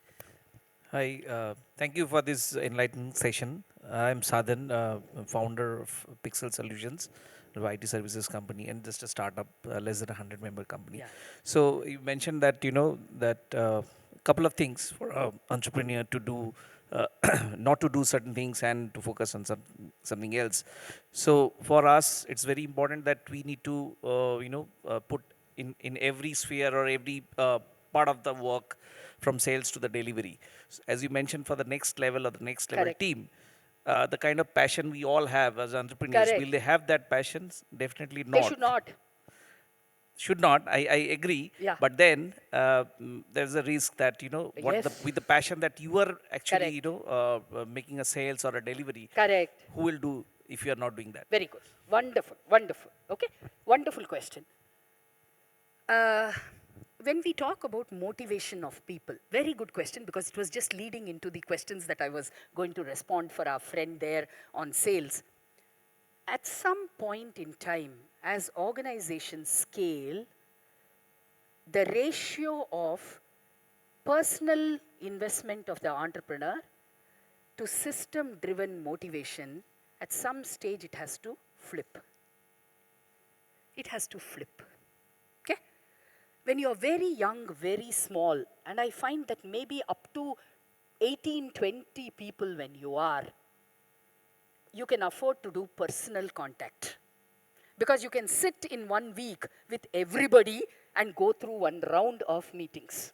[SPEAKER 8] Hi, thank you for this enlightening session. I'm Sadhan, founder of Pixel Solutions, an IT services company, and just a startup, less than 100-member company.
[SPEAKER 1] Yeah.
[SPEAKER 8] So you mentioned that that couple of things for an entrepreneur to do, not to do certain things and to focus on something else. So for us, it's very important that we need to put in every sphere or every part of the work, from sales to the delivery. As you mentioned, for the next level or the next level
[SPEAKER 1] Correct.
[SPEAKER 8] team, the kind of passion we all have as entrepreneurs,
[SPEAKER 1] Correct.
[SPEAKER 8] will they have that passion? Definitely
[SPEAKER 1] They
[SPEAKER 8] not.
[SPEAKER 1] should not.
[SPEAKER 8] Should not. I agree.
[SPEAKER 1] Yeah.
[SPEAKER 8] But then there's a risk that
[SPEAKER 1] Yes.
[SPEAKER 8] with the passion that you are actually
[SPEAKER 1] Correct.
[SPEAKER 8] making a sales or a delivery,
[SPEAKER 1] Correct.
[SPEAKER 8] who will do if you are not doing that?
[SPEAKER 1] Very good. Wonderful. Wonderful. Okay. Wonderful question. When we talk about motivation of people, very good question, because it was just leading into the questions that I was going to respond for our friend there on sales. At some point in time, as organizations scale, the ratio of personal investment of the entrepreneur to system-driven motivation, at some stage it has to flip. It has to flip. Okay? When you're very young, very small, and I find that maybe up to 18, 20 people when you are, you can afford to do personal contact. Because you can sit in 1 week with everybody and go through one round of meetings.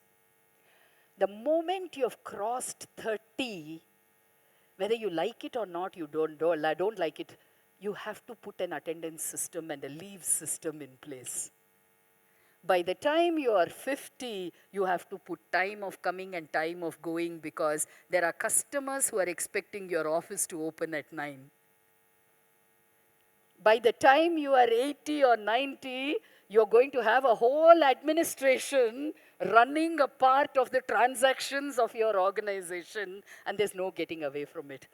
[SPEAKER 1] The moment you have crossed 30, whether you like it or not, you don't like it, you have to put an attendance system and a leave system in place. By the time you are 50, you have to put time of coming and time of going, because there are customers who are expecting your office to open at 9. By the time you are 80 or 90, you're going to have a whole administration running a part of the transactions of your organization, and there's no getting away from it.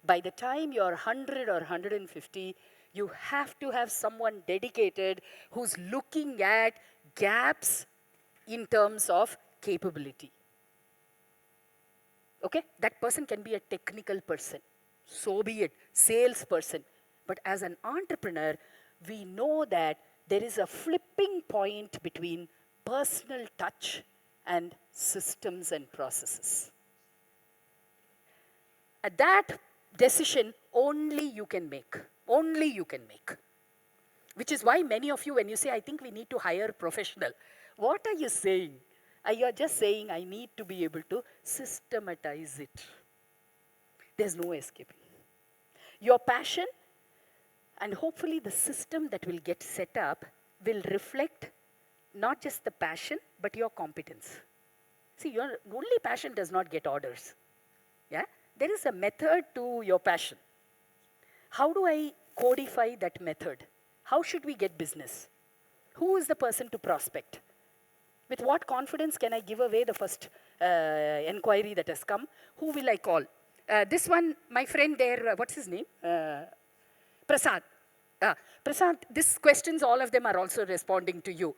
[SPEAKER 1] By the time you're 100 or 150, you have to have someone dedicated who's looking at gaps in terms of capability. Okay? That person can be a technical person. So be it. Salesperson. But as an entrepreneur, we know that there is a flipping point between personal touch and systems and processes. That decision only you can make. Only you can make. Which is why many of you, when you say, I think we need to hire professional, what are you saying? You're just saying, I need to be able to systematize it. There's no escaping. Your passion, and hopefully the system that will get set up will reflect not just the passion, but your competence. See, your only passion does not get orders. Yeah? There is a method to your passion. How do I codify that method? How should we get business? Who is the person to prospect? With what confidence can I give away the first inquiry that has come? Who will I call? This one, my friend there, what's his name? Prasad. Prasad, these questions, all of them are also responding to you.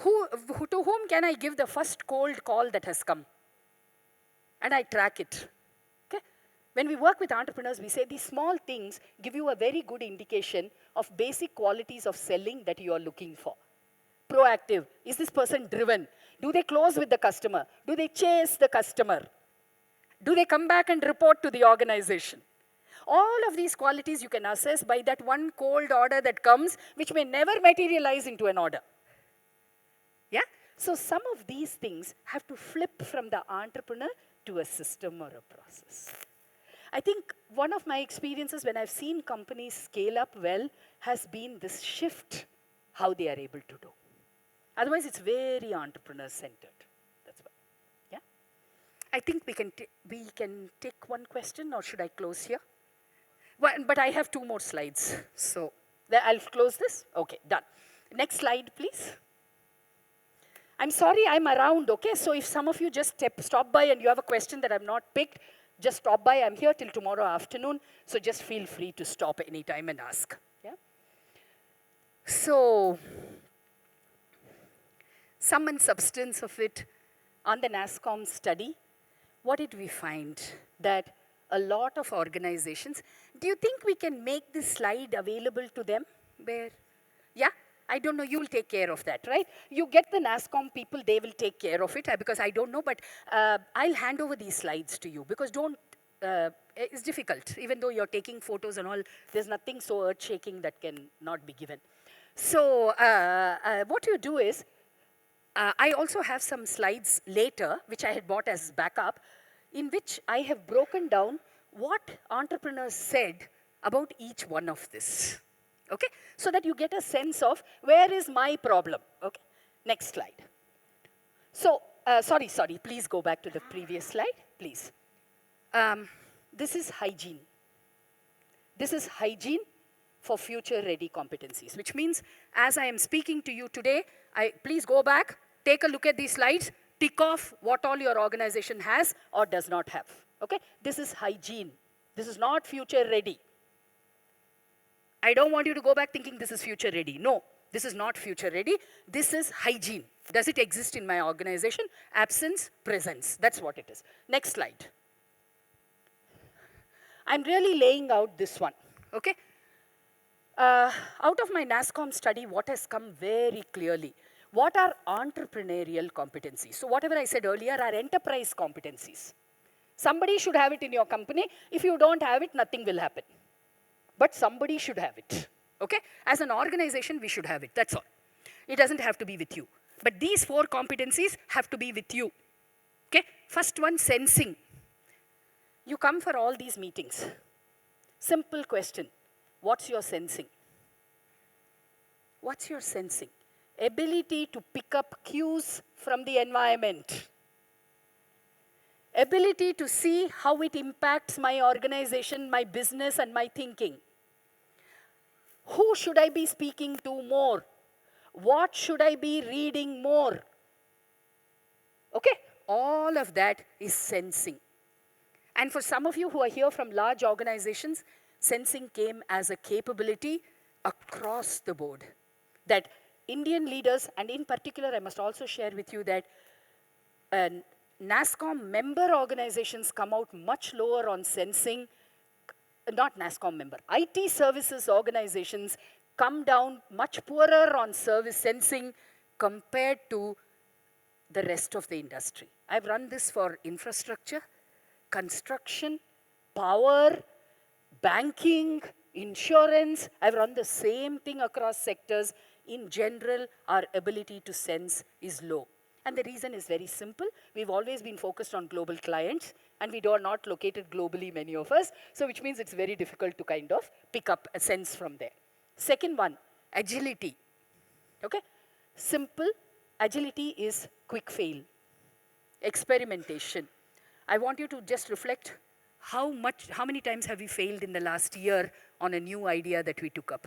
[SPEAKER 1] To whom can I give the first cold call that has come? And I track it. Okay? When we work with entrepreneurs, we say these small things give you a very good indication of basic qualities of selling that you are looking for. Proactive. Is this person driven? Do they close with the customer? Do they chase the customer? Do they come back and report to the organization? All of these qualities you can assess by that one cold order that comes, which may never materialize into an order. Yeah? So some of these things have to flip from the entrepreneur to a system or a process. I think one of my experiences when I've seen companies scale up well has been this shift, how they are able to do. Otherwise, it's very entrepreneur-centered. That's why. Yeah? I think we can take one question, or should I close here? Well, but I have 2 more slides. So I'll close this. Okay, done. Next slide, please. I'm sorry I'm around, okay? So if some of you just stop by and you have a question that I've not picked, just stop by. I'm here till tomorrow afternoon, so just feel free to stop anytime and ask. Yeah? So, sum and substance of it, on the NASSCOM study, what did we find? That a lot of organizations. Do you think we can make this slide available to them? Where, yeah? I don't know, you'll take care of that, right? You get the NASSCOM people, they will take care of it, because I don't know, but I'll hand over these slides to you, because it's difficult. Even though you're taking photos and all, there's nothing so earth-shaking that can not be given. So what you do is, I also have some slides later, which I had bought as backup, in which I have broken down what entrepreneurs said about each one of this. Okay? So that you get a sense of where is my problem. Okay? Next slide. So, sorry, please go back to the previous slide, please. This is hygiene. This is hygiene for future ready competencies, which means as I am speaking to you today, please go back, take a look at these slides, tick off what all your organization has or does not have. Okay? This is hygiene. This is not future ready. I don't want you to go back thinking this is future ready. No, this is not future ready. This is hygiene. Does it exist in my organization? Absence, presence. That's what it is. Next slide. I'm really laying out this one. Okay? Out of my NASSCOM study, what has come very clearly? What are entrepreneurial competencies? So whatever I said earlier are enterprise competencies. Somebody should have it in your company. If you don't have it, nothing will happen. But somebody should have it, okay? As an organization, we should have it, that's all. It doesn't have to be with you. But these 4 competencies have to be with you, okay? First one, sensing. You come for all these meetings. Simple question, what's your sensing? What's your sensing? Ability to pick up cues from the environment. Ability to see how it impacts my organization, my business, and my thinking. Who should I be speaking to more? What should I be reading more? Okay? All of that is sensing. And for some of you who are here from large organizations, sensing came as a capability across the board. That Indian leaders, and in particular, I must also share with you that NASSCOM member organizations come out much lower on sensing, not NASSCOM member, IT services organizations come down much poorer on service sensing compared to the rest of the industry. I've run this for infrastructure, construction, power, banking, insurance. I've run the same thing across sectors. In general, our ability to sense is low. And the reason is very simple. We've always been focused on global clients, and we are not located globally, many of us, so which means it's very difficult to kind of pick up a sense from there. Second one, agility. Okay? Simple, agility is quick fail. Experimentation. I want you to just reflect how many times have we failed in the last year on a new idea that we took up?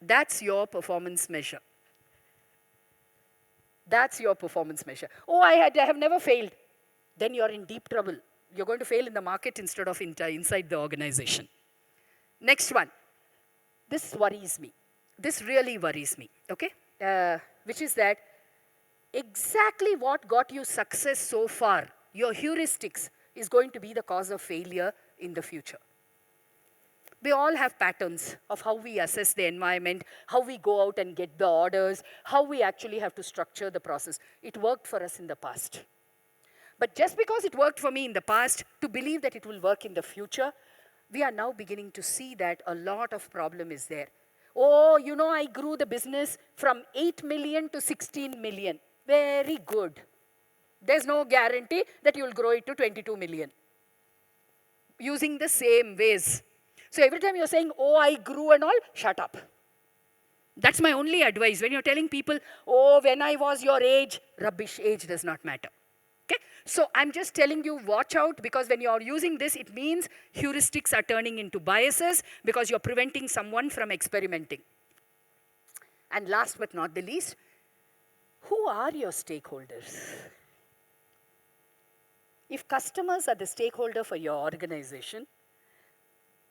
[SPEAKER 1] That's your performance measure. That's your performance measure. Oh, I have never failed. Then you're in deep trouble. You're going to fail in the market instead of inside the organization. Next one. This worries me. This really worries me, okay? Which is that exactly what got you success so far, your heuristics, is going to be the cause of failure in the future. We all have patterns of how we assess the environment, how we go out and get the orders, how we actually have to structure the process. It worked for us in the past. But just because it worked for me in the past, to believe that it will work in the future, we are now beginning to see that a lot of problem is there. Oh, you know, I grew the business from 8 million to 16 million. Very good. There's no guarantee that you'll grow it to 22 million. Using the same ways. So every time you're saying, oh, I grew and all, shut up. That's my only advice. When you're telling people, oh, when I was your age, rubbish, age does not matter. Okay? So I'm just telling you, watch out, because when you're using this, it means heuristics are turning into biases because you're preventing someone from experimenting. And last but not the least, who are your stakeholders? If customers are the stakeholder for your organization,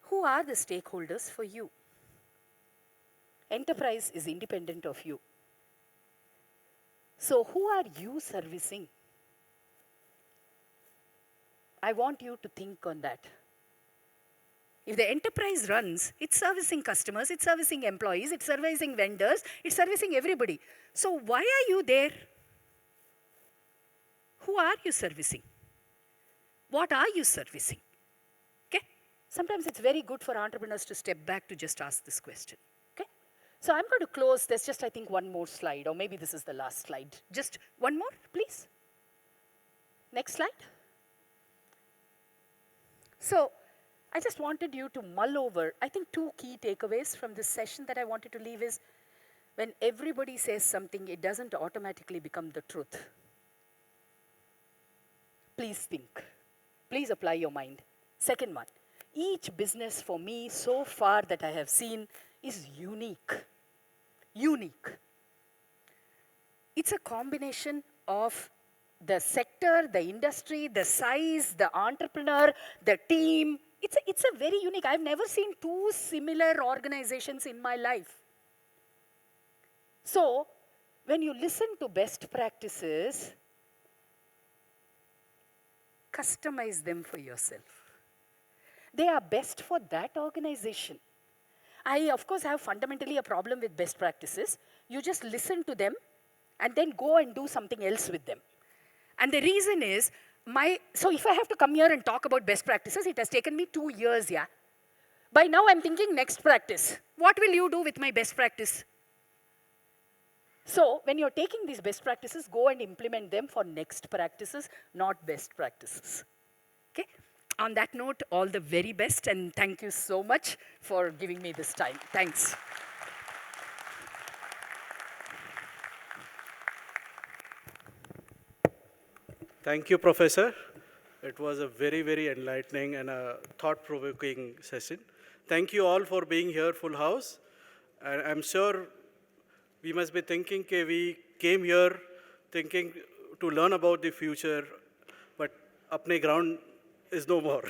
[SPEAKER 1] who are the stakeholders for you? Enterprise is independent of you. So who are you servicing? I want you to think on that. If the enterprise runs, it's servicing customers, it's servicing employees, it's servicing vendors, it's servicing everybody. So why are you there? Who are you servicing? What are you servicing? Okay? Sometimes it's very good for entrepreneurs to step back to just ask this question. Okay? So I'm going to close. There's just, I think, one more slide, or maybe this is the last slide. Just one more, please. Next slide. So I just wanted you to mull over, I think, 2 key takeaways from this session that I wanted to leave is, when everybody says something, it doesn't automatically become the truth. Please think. Please apply your mind. Second one, each business for me so far that I have seen is unique. Unique. It's a combination of the sector, the industry, the size, the entrepreneur, the team. It's a very unique. I've never seen 2 similar organizations in my life. So, when you listen to best practices, customize them for yourself. They are best for that organization. I, of course, have fundamentally a problem with best practices. You just listen to them and then go and do something else with them. And the reason is, so if I have to come here and talk about best practices, it has taken me 2 years, yeah. By now I'm thinking next practice. What will you do with my best practice? So when you're taking these best practices, go and implement them for next practices, not best practices. Okay? On that note, all the very best, and thank you so much for giving me this time. Thanks.
[SPEAKER 9] Thank you, Professor. It was a very, very enlightening and a thought-provoking session. Thank you all for being here, full house. And I'm sure we must be thinking, we came here thinking to learn about the future, but apne ground is no more,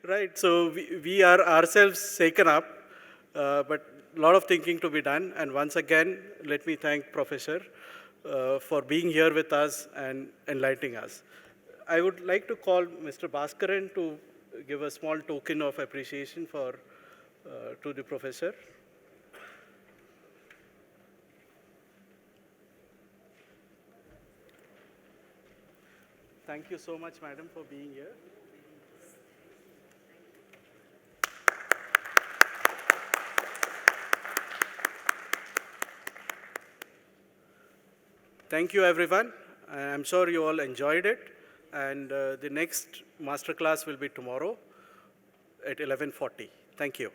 [SPEAKER 9] right? So we are ourselves shaken up, but a lot of thinking to be done. And once again, let me thank Professor for being here with us and enlightening us. I would like to call Mr. Bhaskaran to give a small token of appreciation to the professor. Thank you so much, madam, for being here. Thank you, everyone. I'm sure you all enjoyed it. And the next masterclass will be tomorrow at 11:40. Thank you.